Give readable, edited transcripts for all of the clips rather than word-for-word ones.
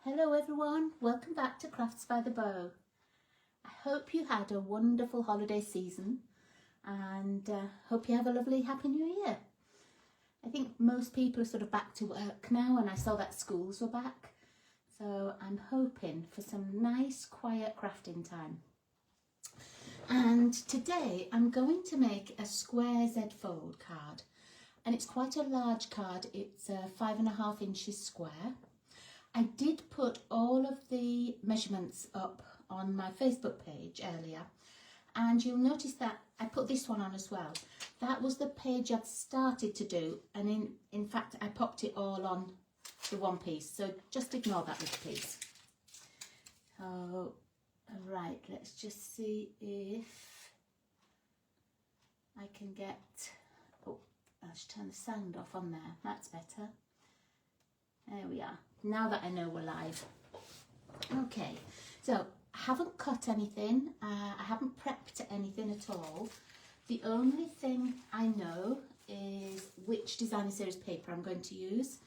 Hello everyone, welcome back to Crafts by the Bow. I hope you had a wonderful holiday season and hope you have a lovely happy new year. I think most people are sort of back to work now, and I saw that schools were back, so I'm hoping for some nice quiet crafting time. And today I'm going to make a square Z fold card, and it's quite a large card. It's 5.5 inches square. I did put all of the measurements up on my Facebook page earlier, and you'll notice that I put this one on as well. That was the page I'd started to do, and in fact I popped it all on the one piece, so just ignore that little piece. So, right, let's just see if I can get, oh, I should turn the sound off on there, that's better. There we are. Now that I know we're live. Okay, so I haven't cut anything, I haven't prepped anything at all. The only thing I know is which designer series paper I'm going to use,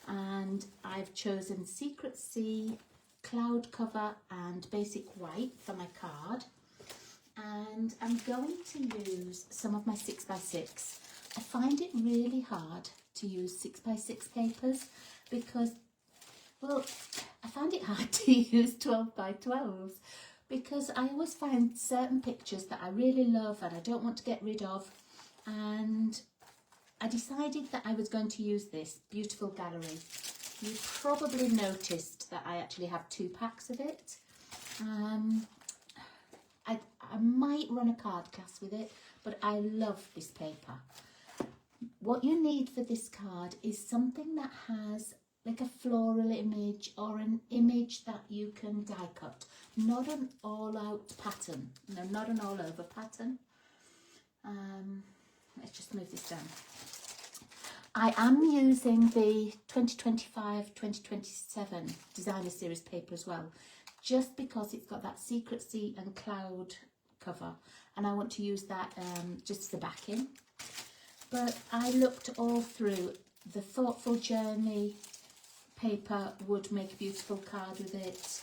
and I've chosen Secret Sea, Cloud Cover and Basic White for my card, and I'm going to use some of my 6x6. I find it really hard to use 6x6 papers because, well, I find it hard to use 12x12s because I always find certain pictures that I really love and I don't want to get rid of, and I decided that I was going to use this beautiful gallery. You probably noticed that I actually have 2 packs of it. I might run a card class with it, but I love this paper. What you need for this card is something that has like a floral image or an image that you can die cut, not an all-out pattern, no, not an all-over pattern. Let's just move this down. I am using the 2025-2027 designer series paper as well, just because it's got that Secret Sea and Cloud cover, and I want to use that just as a backing. But I looked all through. The Thoughtful Journey paper would make a beautiful card with it.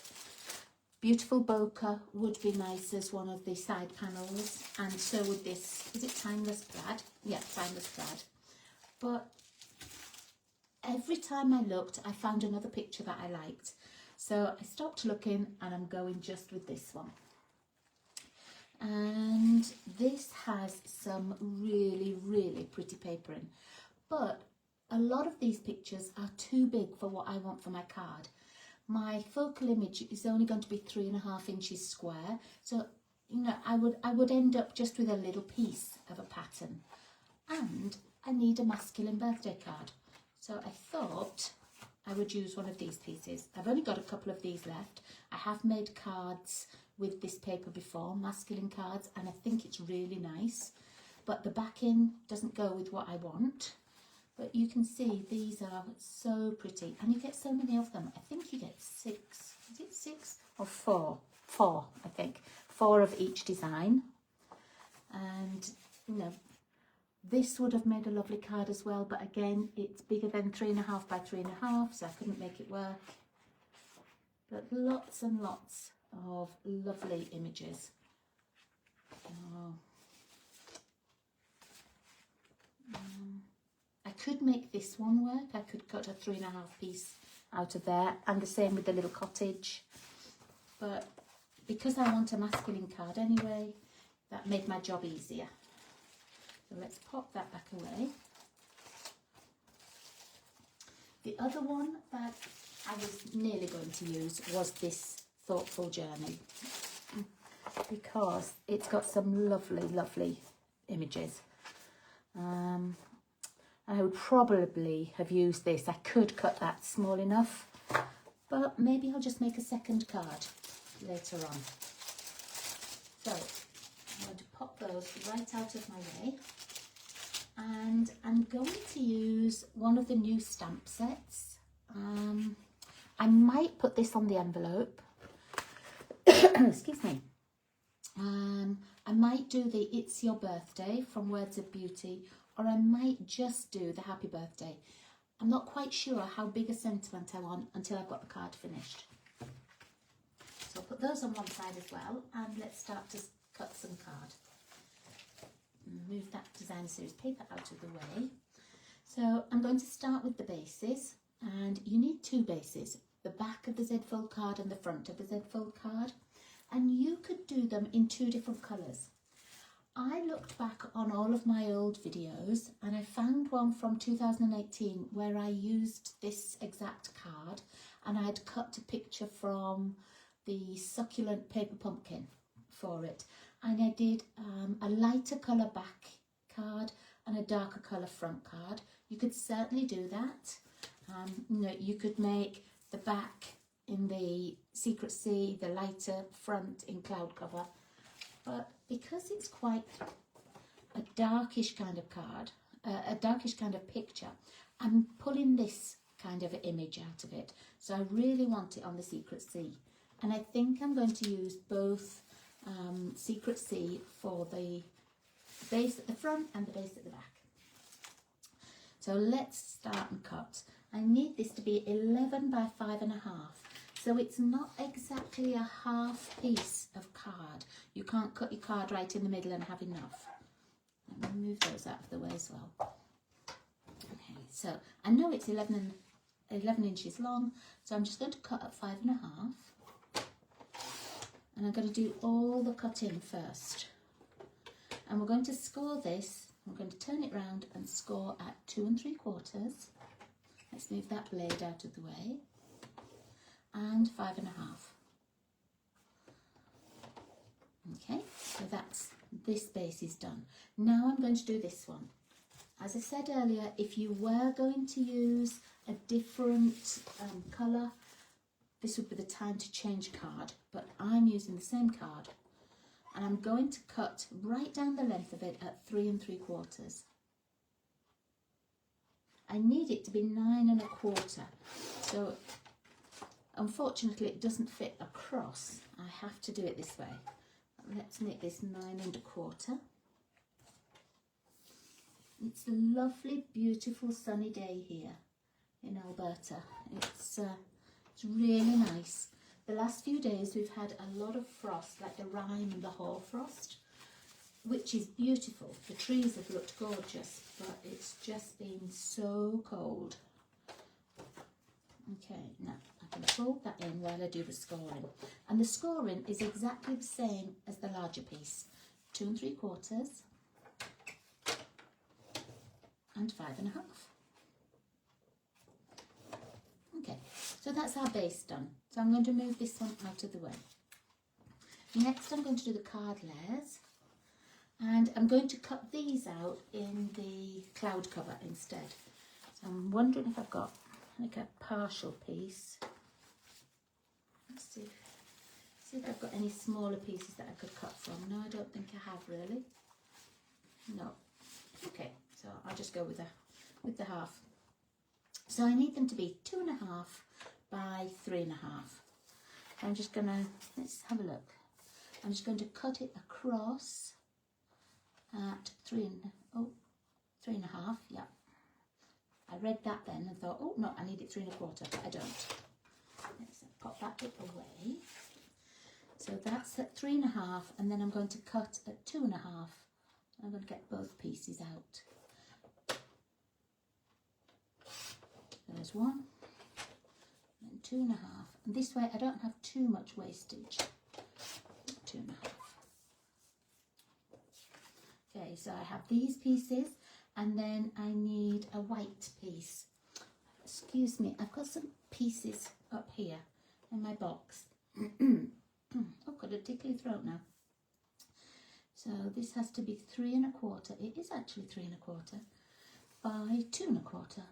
Beautiful bokeh would be nice as one of the side panels, and so would this. Is it Timeless Plaid? Yeah, Timeless Plaid. But every time I looked, I found another picture that I liked. So I stopped looking and I'm going just with this one. And this has some really, really pretty paper in. But a lot of these pictures are too big for what I want for my card. My focal image is only going to be 3.5 inches square. So, you know, I would end up just with a little piece of a pattern. And I need a masculine birthday card. So I thought I would use one of these pieces. I've only got a couple of these left. I have made cards with this paper before, masculine cards, and I think it's really nice. But the backing doesn't go with what I want. But you can see these are so pretty, and you get so many of them. I think you get 6, is it 6 or 4? 4, I think. 4 of each design. And, you know, this would have made a lovely card as well, but again, it's bigger than 3.5 by 3.5, so I couldn't make it work. But lots and lots of lovely images. Oh. I could make this one work. I could cut a 3.5 piece out of there, and the same with the little cottage. But because I want a masculine card anyway, that made my job easier. So let's pop that back away. The other one that I was nearly going to use was this Thoughtful Journey, because it's got some lovely, lovely images. I would probably have used this. I could cut that small enough, but maybe I'll just make a second card later on. So I'm going to pop those right out of my way. And I'm going to use one of the new stamp sets. I might put this on the envelope. Excuse me. I might do the It's Your Birthday from Words of Beauty, or I might just do the Happy Birthday. I'm not quite sure how big a sentiment I want until I've got the card finished. So I'll put those on one side as well, and let's start to cut some card. Move that designer series paper out of the way. So I'm going to start with the bases, and you need two bases, the back of the Z fold card and the front of the Z fold card, and you could do them in two different colours. I looked back on all of my old videos and I found one from 2018 where I used this exact card, and I'd cut a picture from the succulent paper pumpkin for it, and I did a lighter colour back card and a darker colour front card. You could certainly do that. You know, you could make the back in the Secret Sea, the lighter front in cloud cover, but because it's quite a darkish kind of card, a darkish kind of picture, I'm pulling this kind of image out of it, so I really want it on the Secret Sea, and I think I'm going to use both Secret Sea for the base at the front and the base at the back. So let's start and cut. I need this to be 11 by 5.5, so it's not exactly a half piece of card. You can't cut your card right in the middle and have enough. Let me move those out of the way as well. Okay, so I know it's 11 inches long, so I'm just going to cut at 5.5, and I'm going to do all the cutting first. And we're going to score this. I'm going to turn it round and score at 2 3/4. Let's move that blade out of the way. And 5.5. Okay, so that's this base is done. Now I'm going to do this one. As I said earlier, if you were going to use a different colour, this would be the time to change card, but I'm using the same card, and I'm going to cut right down the length of it at 3 3/4. I need it to be 9 1/4, so unfortunately it doesn't fit across. I have to do it this way. Let's make this 9 1/4. It's a lovely, beautiful sunny day here in Alberta. It's really nice. The last few days we've had a lot of frost, like the rime and the hoarfrost, which is beautiful. The trees have looked gorgeous, but it's just been so cold. Okay, now I can fold that in while I do the scoring. And the scoring is exactly the same as the larger piece. 2 3/4 and 5.5. Okay, so that's our base done. So I'm going to move this one out of the way. Next I'm going to do the card layers, and I'm going to cut these out in the cloud cover instead. So I'm wondering if I've got like a partial piece. Let's see if I've got any smaller pieces that I could cut from. No, I don't think I have really. No. Okay, so I'll just go with the half. So I need them to be 2.5 by 3.5. I'm just gonna, let's have a look. I'm just going to cut it across at 3.5, yeah. I read that then and thought, oh no, I need it 3 1/4, but I don't. Let's pop that bit away. So that's at 3.5, and then I'm going to cut at 2.5. I'm going to get both pieces out. There's one, and 2.5. And this way I don't have too much wastage. 2.5. Okay, so I have these pieces, and then I need a white piece. Excuse me, I've got some pieces up here in my box. I've got a tickly throat now. So this has to be 3 1/4. It is actually 3 1/4 by 2 1/4.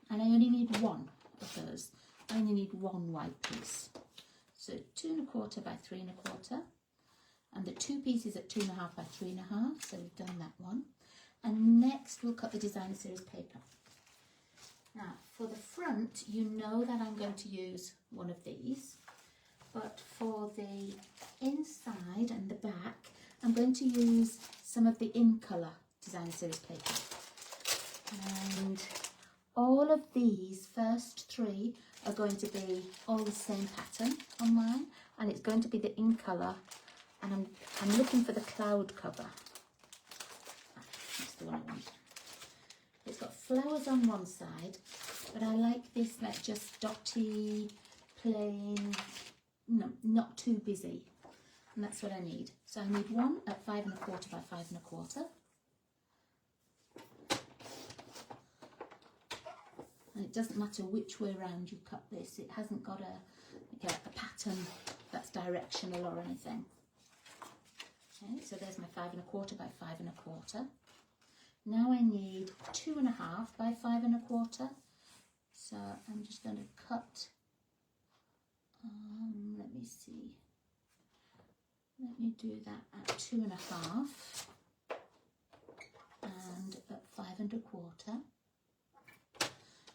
And I only need one of those. I only need one white piece. So 2 1/4 by 3 1/4. And the two pieces at 2.5 by 3.5. So we've done that one. And next we'll cut the designer series paper. Now for the front, you know that I'm going to use one of these. But for the inside and the back, I'm going to use some of the in colour designer series paper. And all of these first 3 are going to be all the same pattern on mine, and it's going to be the in colour, and I'm looking for the cloud cover. That's the one I want. It's got flowers on one side, but I like this like just dotty, plain, no, not too busy, and that's what I need. So I need one at 5 1/4 by 5 1/4. And it doesn't matter which way around you cut this, it hasn't got a pattern that's directional or anything. Okay, so there's my 5 1/4 by 5 1/4. Now I need 2 1/2 by 5 1/4. So I'm just going to cut, let me see, let me do that at 2 1/2 and at 5 1/4.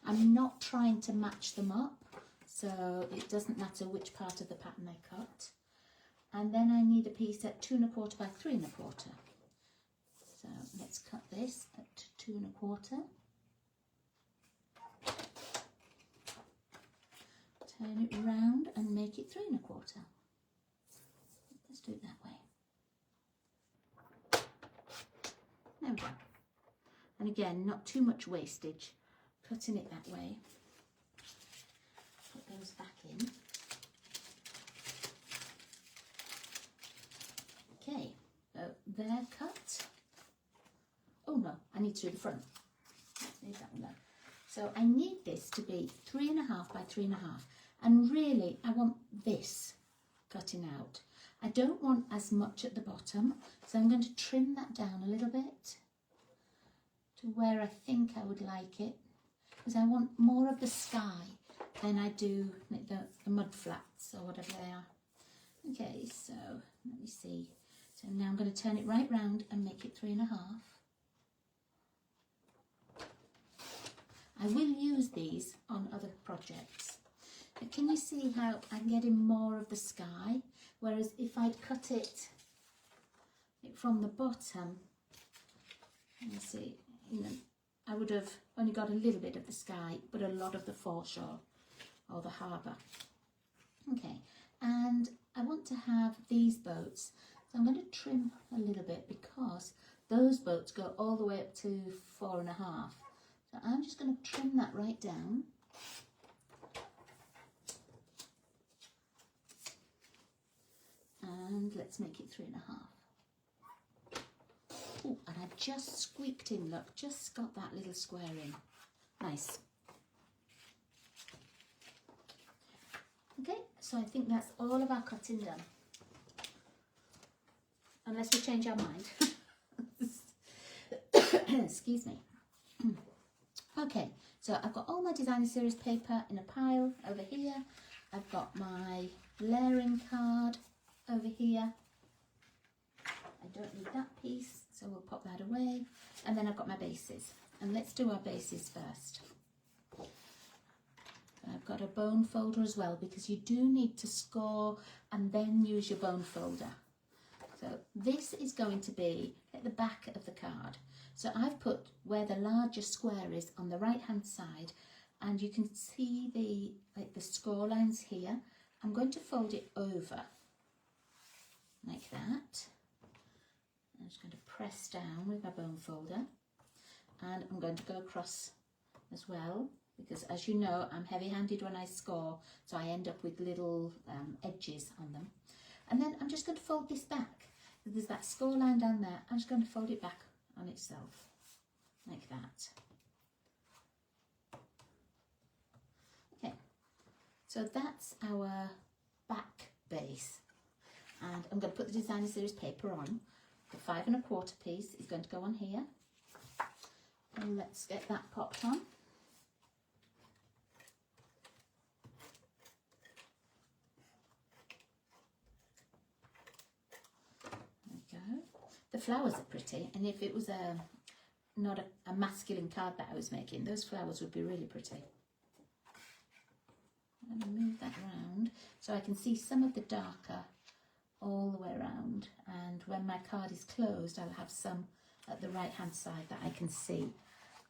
I'm not trying to match them up, so it doesn't matter which part of the pattern I cut. And then I need a piece at 2 1/4 by 3 1/4. So let's cut this at 2 1/4. Turn it around and make it 3 1/4. Let's do it that way. There we go. And again, not too much wastage. Cutting it that way. Put those back in. Okay, so they're cut. Oh no, I need to do the front. Let's leave that one there. So I need this to be 3 1/2 by 3 1/2, and really I want this cutting out. I don't want as much at the bottom, so I'm going to trim that down a little bit to where I think I would like it, because I want more of the sky than I do the mud flats or whatever they are. Okay, so let me see. So now I'm going to turn it right round and make it 3 1/2. I will use these on other projects. But can you see how I'm getting more of the sky? Whereas if I'd cut it from the bottom, let me see, I would have only got a little bit of the sky, but a lot of the foreshore or the harbour. Okay, and I want to have these boats, so I'm going to trim a little bit because those boats go all the way up to 4 1/2. So I'm just going to trim that right down. And let's make it 3 1/2. Oh, and I just squeaked in, look, just got that little square in. Nice. Okay, so I think that's all of our cutting done. Unless we change our mind. Excuse me. Okay, so I've got all my designer series paper in a pile over here. I've got my layering card over here. I don't need that piece, so we'll pop that away. And then I've got my bases. And let's do our bases first. I've got a bone folder as well, because you do need to score and then use your bone folder. So this is going to be at the back of the card. So I've put where the larger square is on the right hand side, and you can see the score lines here. I'm going to fold it over like that. I'm just going to press down with my bone folder, and I'm going to go across as well, because as you know, I'm heavy-handed when I score, so I end up with little edges on them. And then I'm just going to fold this back. There's that score line down there. I'm just going to fold it back on itself like that. Okay, so that's our back base, and I'm going to put the designer series paper on. The 5 1/4 piece is going to go on here, and let's get that popped on. There we go. The flowers are pretty, and if it was not a masculine card that I was making, those flowers would be really pretty. I'm going to move that around so I can see some of the darker all the way around, and when my card is closed I'll have some at the right hand side that I can see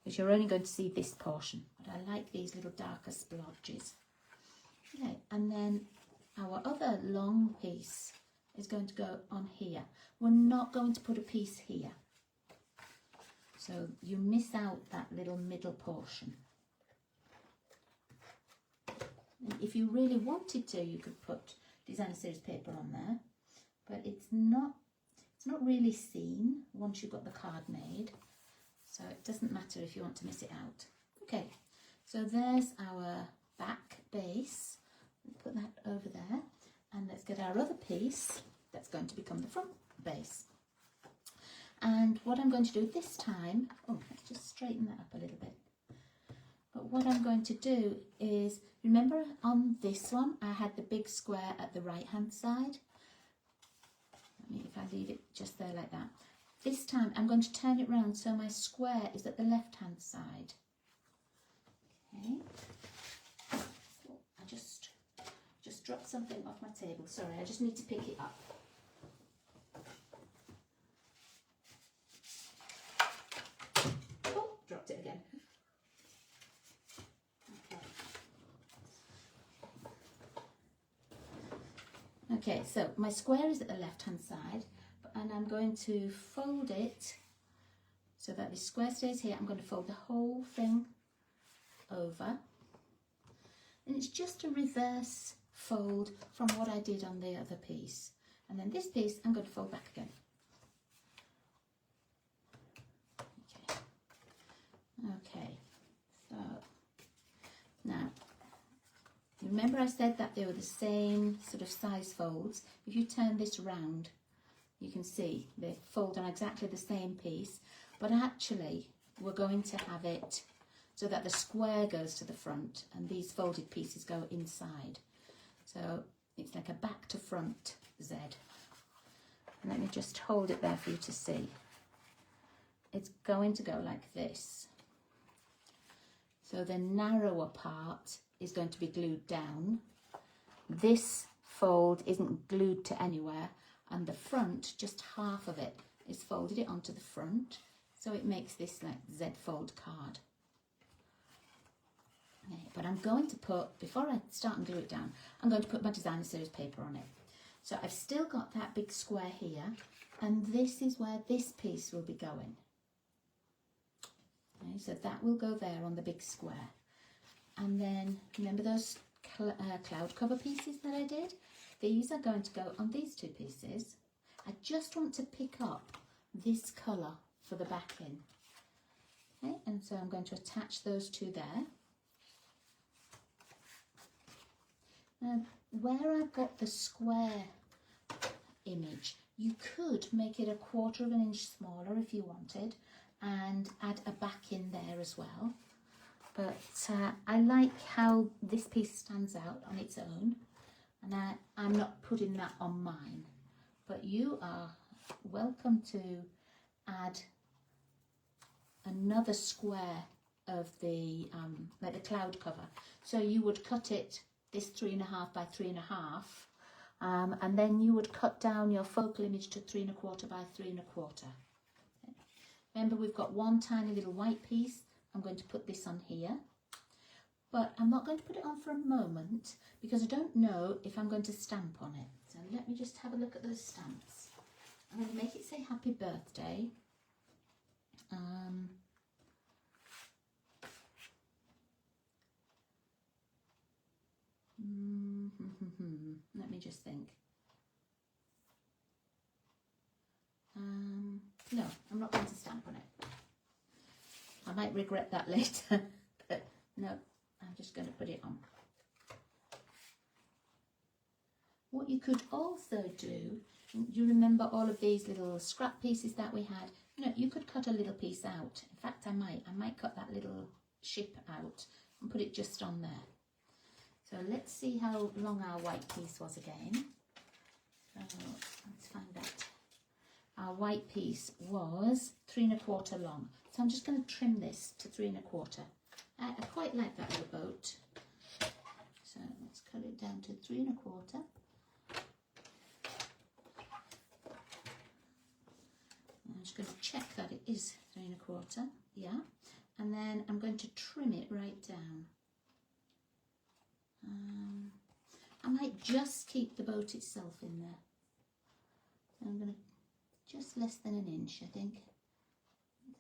because you're only going to see this portion. But I like these little darker splodges. Okay, and then our other long piece is going to go on here. We're not going to put a piece here. So you miss out that little middle portion. And if you really wanted to, you could put designer series paper on there, but it's not really seen once you've got the card made. So it doesn't matter if you want to miss it out. Okay, so there's our back base. Put that over there, and let's get our other piece that's going to become the front base. And what I'm going to do this time, oh, let's just straighten that up a little bit. But what I'm going to do is, remember on this one, I had the big square at the right hand side. If I leave it just there like that. This time I'm going to turn it round so my square is at the left hand side. Okay. Oh, I just dropped something off my table. Sorry, I just need to pick it up. Oh, dropped it again. Okay, so my square is at the left hand side, and I'm going to fold it so that the square stays here. I'm going to fold the whole thing over, and it's just a reverse fold from what I did on the other piece. And then this piece I'm going to fold back again. Okay, so now remember I said that they were the same sort of size folds. If you turn this round, you can see they fold on exactly the same piece, but actually we're going to have it so that the square goes to the front and these folded pieces go inside. So it's like a back to front Z. And let me just hold it there for you to see. It's going to go like this. So the narrower part is going to be glued down. This fold isn't glued to anywhere, and the front, just half of it, is folded it onto the front, so it makes this like Z fold card. Okay, but I'm going to put, before I start and glue it down, I'm going to put my designer series paper on it. So I've still got that big square here, and this is where this piece will be going. Okay, so that will go there on the big square. And then, remember those cloud cover pieces that I did? These are going to go on these two pieces. I just want to pick up this colour for the backing. Okay, and so I'm going to attach those two there. Now, where I've got the square image, you could make it 1/4 of an inch smaller if you wanted, and add a backing there as well. But I like how this piece stands out on its own, and I'm not putting that on mine. But you are welcome to add another square of the like the cloud cover. So you would cut it this 3.5 by 3.5, and then you would cut down your focal image to 3.25 by 3.25. Okay. Remember, we've got one tiny little white piece. I'm going to put this on here, but I'm not going to put it on for a moment because I don't know if I'm going to stamp on it. So let me just have a look at those stamps. I'm going to make it say happy birthday. Let me just think. No, I'm not going to stamp on it. I might regret that later, but no, I'm just going to put it on. What you could also do, you remember all of these little scrap pieces that we had? You know, you could cut a little piece out. In fact, I might cut that little ship out and put it just on there. So let's see how long our white piece was again. So let's find that. Our white piece was 3.25 long. So I'm just going to trim this to 3.25. I quite like that little boat. So let's cut it down to 3.25. I'm just going to check that it is 3.25. Yeah. And then I'm going to trim it right down. I might just keep the boat itself in there. I'm going to just less than an inch, I think.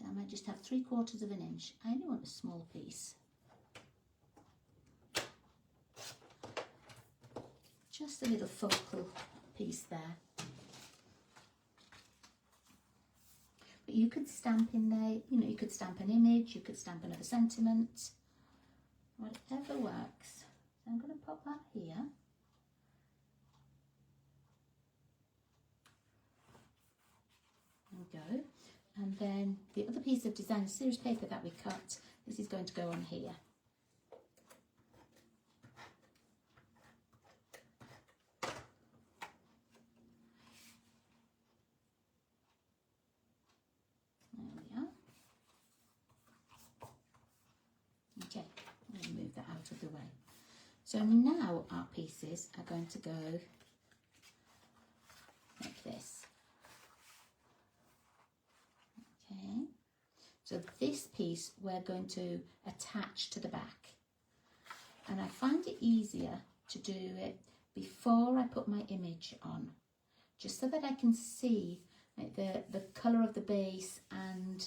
I might just have 3/4 of an inch. I only want a small piece. Just a little focal piece there. But you could stamp in there, you know, you could stamp an image, you could stamp another sentiment, whatever works. So I'm going to pop that here. There we go. And then the other piece of design series paper that we cut, this is going to go on here. There we are. Okay, I'm going to move that out of the way. So now our pieces are going to go like this. Okay, so this piece we're going to attach to the back, and I find it easier to do it before I put my image on, just so that I can see like the colour of the base and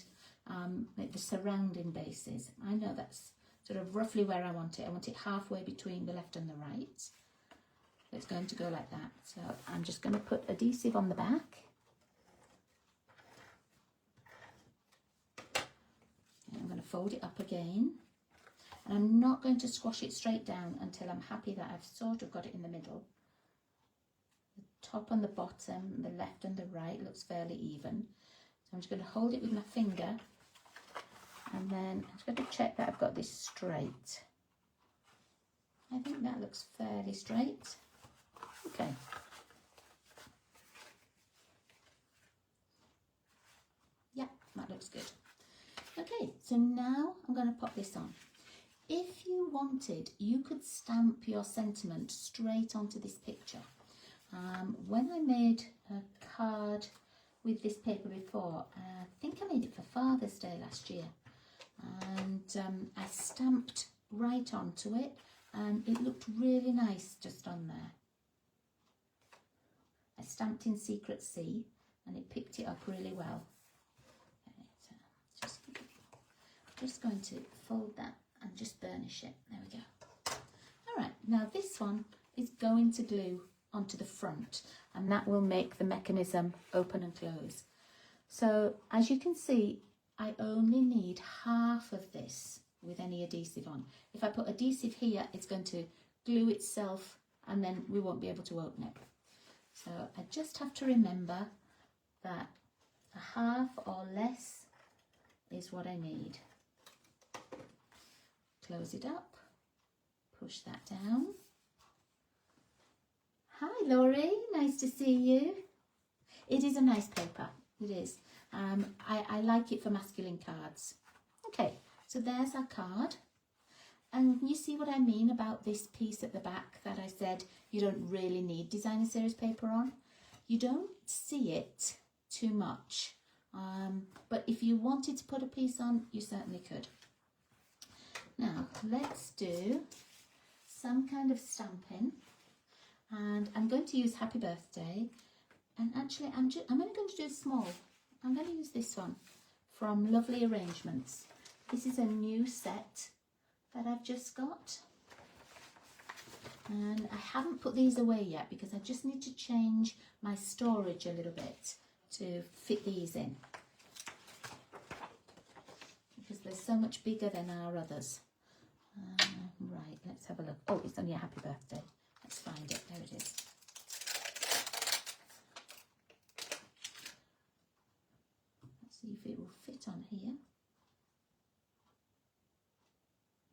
like the surrounding bases. I know that's sort of roughly where I want it. I want it halfway between the left and the right. So it's going to go like that. So I'm just going to put adhesive on the back. I'm going to fold it up again, and I'm not going to squash it straight down until I'm happy that I've sort of got it in the middle. The top and the bottom, the left and the right looks fairly even. So I'm just going to hold it with my finger, and then I'm just going to check that I've got this straight. I think that looks fairly straight. Okay. Yeah, that looks good. Okay, so now I'm going to pop this on. If you wanted, you could stamp your sentiment straight onto this picture. When I made a card with this paper before, I think I made it for Father's Day last year, and I stamped right onto it, and it looked really nice just on there. I stamped in Secret C, and it picked it up really well. Just going to fold that and just burnish it. There we go. All right, now this one is going to glue onto the front, and that will make the mechanism open and close. So as you can see, I only need half of this with any adhesive on. If I put adhesive here, it's going to glue itself, and then we won't be able to open it. So I just have to remember that a half or less is what I need. Close it up, push that down. Hi Laurie, nice to see you. It is a nice paper, it is. I like it for masculine cards. Okay, so there's our card. And you see what I mean about this piece at the back that I said you don't really need designer series paper on? You don't see it too much, but if you wanted to put a piece on, you certainly could. Now let's do some kind of stamping, and I'm going to use Happy Birthday, and actually I'm only going to do small. I'm going to use this one from Lovely Arrangements. This is a new set that I've just got, and I haven't put these away yet because I just need to change my storage a little bit to fit these in, because they're so much bigger than our others. Right, let's have a look. Oh, it's only a Happy Birthday. Let's find it. There it is. Let's see if it will fit on here.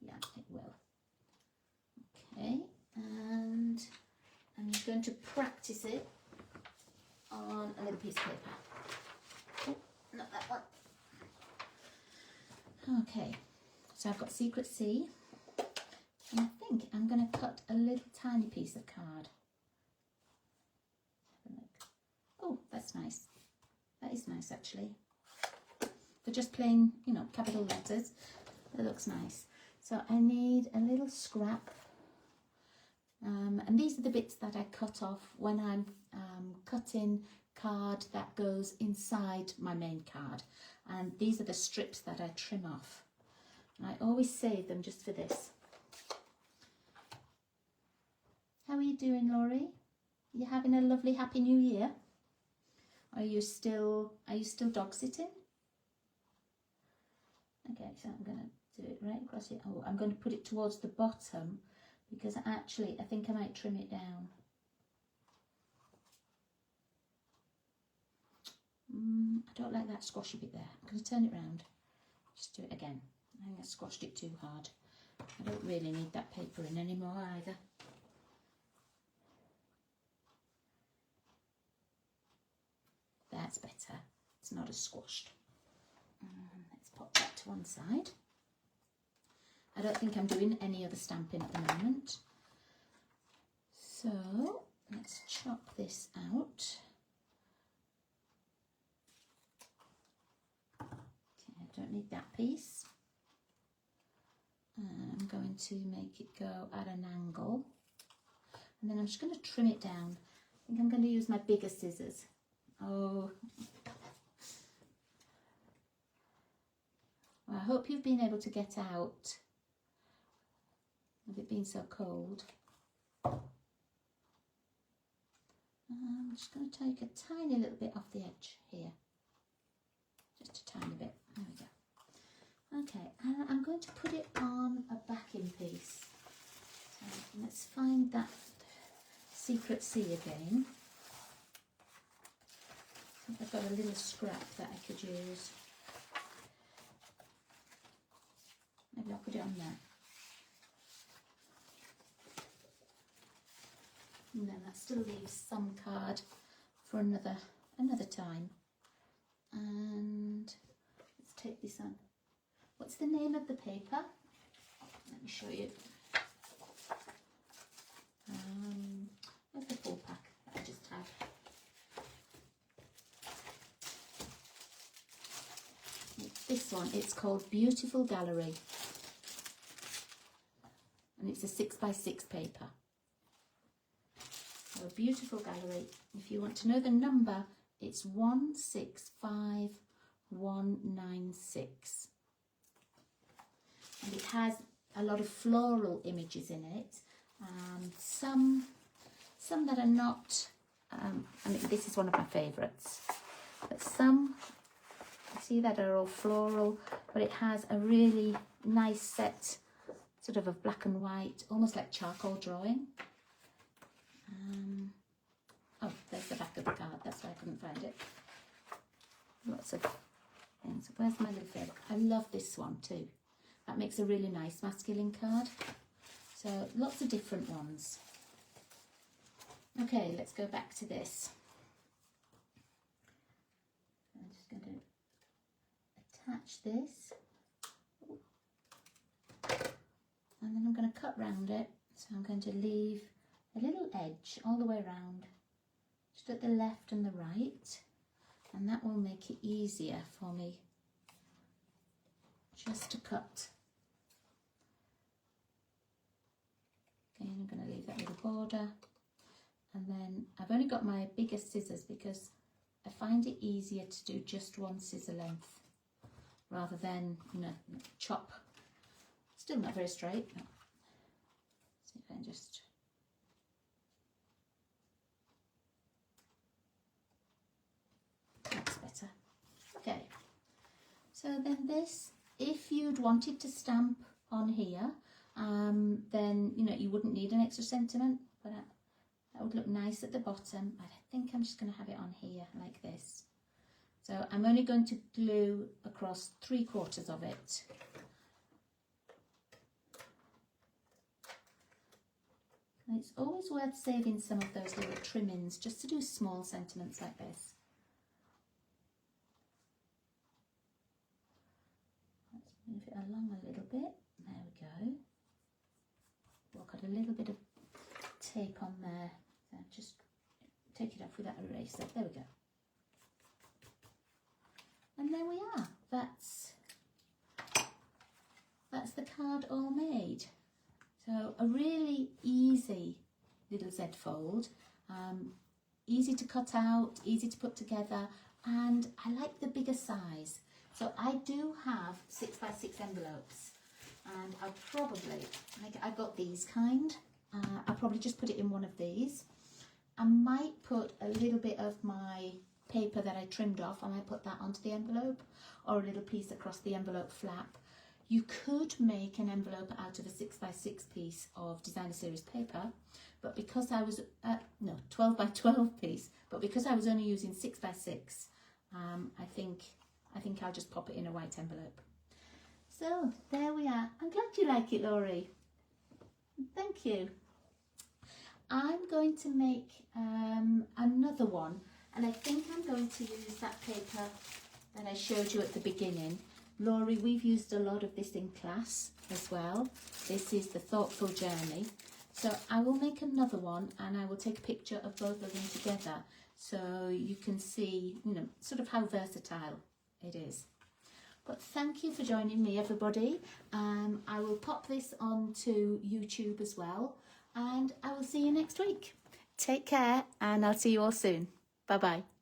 Yeah, it will. Okay, and I'm just going to practice it on a little piece of paper. Oh, not that one. Okay, so I've got Secret C, and I think I'm going to cut a little tiny piece of card. Have a look. Oh, that's nice. That is nice actually. For just plain, you know, capital letters. It looks nice. So I need a little scrap. And these are the bits that I cut off when I'm cutting card that goes inside my main card. And these are the strips that I trim off. And I always save them just for this. How are you doing, Laurie? You having a lovely happy new year? Are you still dog sitting? Okay, so I'm going to do it right across it. Oh, I'm going to put it towards the bottom because actually I think I might trim it down. I don't like that squashy bit there. I'm going to turn it round. Just do it again. I think I squashed it too hard. I don't really need that paper in anymore either. That's better. It's not as squashed. Let's pop that to one side. I don't think I'm doing any other stamping at the moment. So let's chop this out. Okay, I don't need that piece. I'm going to make it go at an angle. And then I'm just going to trim it down. I think I'm going to use my bigger scissors. Oh, well, I hope you've been able to get out with it being so cold. I'm just going to take a tiny little bit off the edge here, just a tiny bit. There we go. Okay, and I'm going to put it on a backing piece. So let's find that secret C again. I've got a little scrap that I could use. Maybe I'll put it on there. And then that still leaves some card for another time. And let's take this on. What's the name of the paper? Let me show you. Where's the full pack that I just had? This one, it's called Beautiful Gallery, and it's a 6x6 paper. So Beautiful Gallery, if you want to know the number, it's 165196, and it has a lot of floral images in it. Some that are not, I mean, this is one of my favourites, but some, see, that are all floral, but it has a really nice set sort of black and white, almost like charcoal drawing. Oh, there's the back of the card, that's why I couldn't find it. Lots of things. Where's my little favourite? I love this one too. That makes a really nice masculine card. So lots of different ones. Okay, let's go back to this. I'm just going to attach this, and then I'm going to cut round it. So I'm going to leave a little edge all the way around, just at the left and the right, and that will make it easier for me just to cut. Again, I'm going to leave that little border, and then I've only got my biggest scissors because I find it easier to do just one scissor length rather than, you know, chop. Still not very straight. No. See if I can just... That's better. Okay. So then this, if you'd wanted to stamp on here, then, you know, you wouldn't need an extra sentiment, but that would look nice at the bottom. I think I'm just going to have it on here like this. So I'm only going to glue across 3/4 of it. And it's always worth saving some of those little trimmings just to do small sentiments like this. Let's move it along a little bit. There we go. We've got a little bit of tape on there. So just take it off with that eraser. There we go. And there we are. That's card all made. So a really easy little Z fold, easy to cut out, easy to put together, and I like the bigger size. So I do have 6x6 envelopes, and I've got these kind. I'll probably just put it in one of these. I might put a little bit of my paper that I trimmed off, I might put that onto the envelope, or a little piece across the envelope flap. You could make an envelope out of a 6x6 piece of designer series paper, but because I was, 12x12 piece, but because I was only using 6x6, I think I'll just pop it in a white envelope. So there we are. I'm glad you like it, Laurie. Thank you. I'm going to make another one, and I think I'm going to use that paper that I showed you at the beginning. Laurie, we've used a lot of this in class as well. This is the Thoughtful Journey. So I will make another one, and I will take a picture of both of them together so you can see, sort of how versatile it is. But thank you for joining me, everybody. I will pop this onto YouTube as well, and I will see you next week. Take care, and I'll see you all soon. Bye-bye.